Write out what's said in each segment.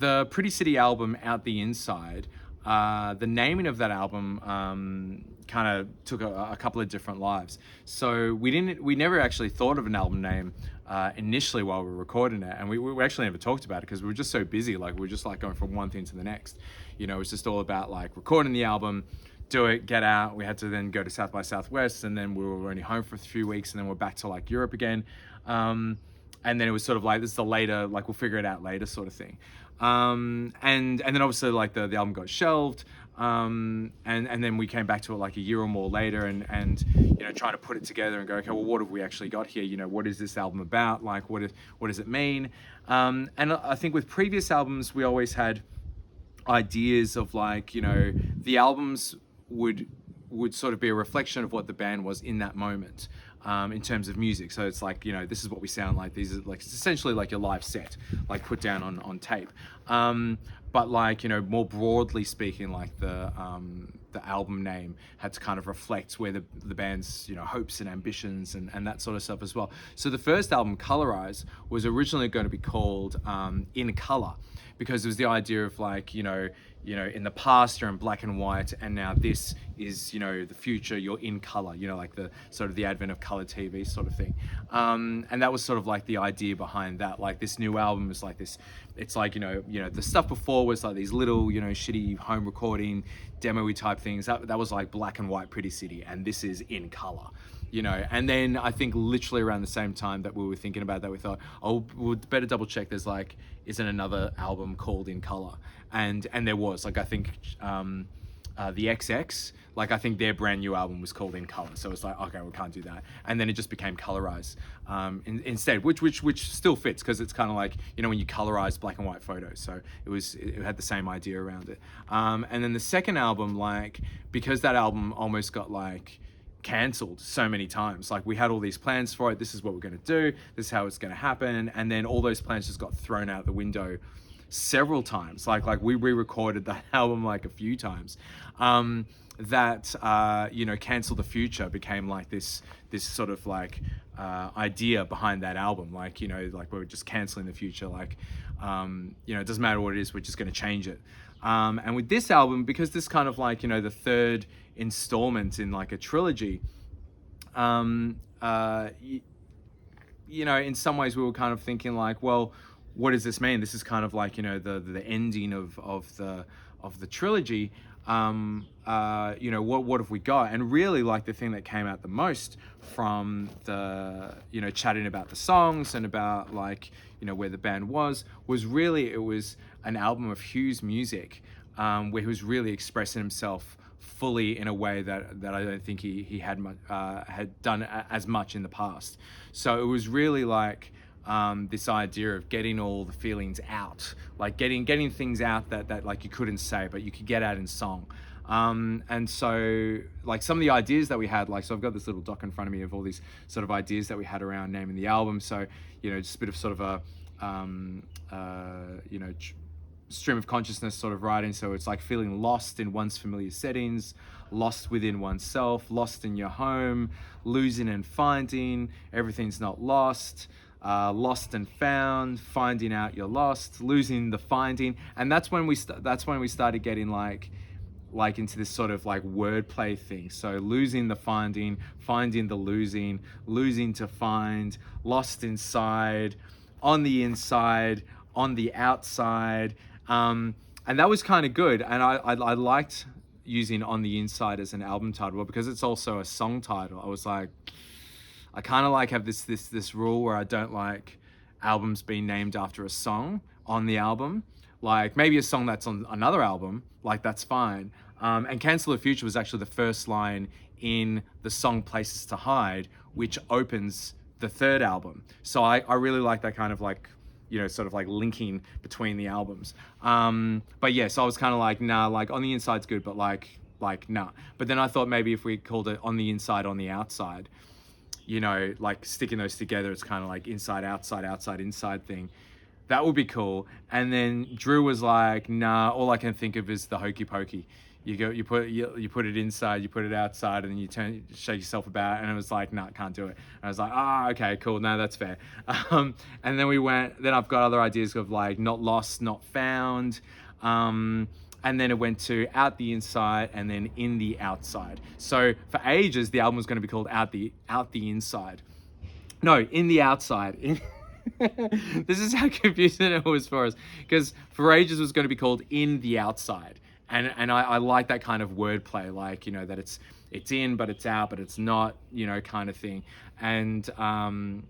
The Pretty City album, Out the Inside, the naming of that album kind of took a couple of different lives. So we never actually thought of an album name initially while we were recording it, and we actually never talked about it because we were just so busy. Like we were just like going from one thing to the next. You know, it's just all about like recording the album, do it, get out. We had to then go to South by Southwest, and then we were only home for a few weeks, and then we're back to like Europe again. And then it was sort of like, this is the later, like we'll figure it out later sort of thing. And then obviously like the album got shelved. And then we came back to it like a year or more later, and you know, trying to put it together and go, okay, well, what have we actually got here? You know, what is this album about? Like, what does it mean? And I think with previous albums, we always had ideas of like, you know, the albums would sort of be a reflection of what the band was in that moment, in terms of music. So it's like, you know, this is what we sound like. These are like, it's essentially like your live set, like put down on tape. But like, you know, more broadly speaking, like the album name had to kind of reflect where the band's, you know, hopes and ambitions and that sort of stuff as well. So the first album, Colorize, was originally going to be called In Color, because it was the idea of like, you know, in the past you're in black and white, and now this is, you know, the future, you're in color, you know, like the sort of the advent of color TV sort of thing. And that was sort of like the idea behind that. Like this new album is like this, it's like, you know, the stuff before was like these little, you know, shitty home recording demo-y type things. That was like black and white Pretty City, and this is in color. You know, and then I think literally around the same time that we were thinking about that, we thought, oh, we'll better double check. There's like, isn't another album called In Color? And there was, like, I think the XX, like I think their brand new album was called In Color. So it's like, okay, we can't do that. And then it just became Colorize instead, which still fits, because it's kind of like, you know, when you colorize black and white photos. So it had the same idea around it. And then the second album, like, because that album almost got like cancelled so many times, like we had all these plans for it, this is what we're going to do, this is how it's going to happen, and then all those plans just got thrown out the window several times. Like we re-recorded that album like a few times. You know, Cancel the Future became like this sort of like idea behind that album. Like, you know, like we're just canceling the future. Like, you know, it doesn't matter what it is, we're just going to change it. And with this album, because this kind of like, you know, the third installment in like a trilogy, you know, in some ways we were kind of thinking like, well, what does this mean? This is kind of like, you know, the ending of the trilogy. You know, what have we got? And really, like, the thing that came out the most from the, you know, chatting about the songs and about like, you know, where the band was really, it was an album of Hugh's music, where he was really expressing himself fully in a way that I don't think he had done as much in the past. So it was really like, this idea of getting all the feelings out, like getting things out that like you couldn't say, but you could get out in song. And so like some of the ideas that we had, like, so I've got this little doc in front of me of all these sort of ideas that we had around naming the album. So, you know, just a bit of sort of a, you know, stream of consciousness sort of writing. So it's like feeling lost in one's familiar settings, lost within oneself, lost in your home, losing and finding, everything's not lost. Lost and found, finding out you're lost, losing the finding. And that's when we started getting like into this sort of like wordplay thing. So losing the finding the losing, losing to find, lost inside, on the inside, on the outside. And that was kind of good. And I liked using On the Inside as an album title, because it's also a song title. I was like, I kind of like have this rule where I don't like albums being named after a song on the album. Like maybe a song that's on another album, like that's fine. And Cancel the Future was actually the first line in the song Places to Hide, which opens the third album. So I really like that kind of like, you know, sort of like linking between the albums. But yeah, so I was kind of like, nah, like On the Inside's good, but like nah. But then I thought maybe if we called it On the Inside, On the Outside, you know, like sticking those together, it's kind of like inside, outside, inside thing. That would be cool. And then Drew was like, nah, all I can think of is the Hokey Pokey, you put it inside, you put it outside, and then you shake yourself about, and it was like, nah, can't do it. And I was like, okay, cool, no, that's fair. And then I've got other ideas of like not lost, not found. And then it went to out the inside and then in the outside. So for ages, the album was going to be called out the inside. No, in the outside. This is how confusing it was for us, because for ages it was going to be called in the outside, and I like that kind of wordplay, like, you know, that it's in but it's out but it's not, you know, kind of thing. And then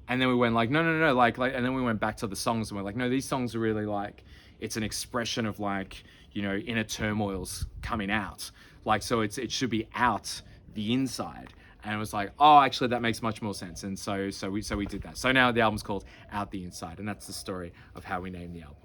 we went like, no, like, and then we went back to the songs and we're like, no, these songs are really like, it's an expression of like, you know, inner turmoils coming out, like, so it should be out the inside. And it was like, oh, actually, that makes much more sense. And so we did that. So now the album's called Out the Inside, and that's the story of how we named the album.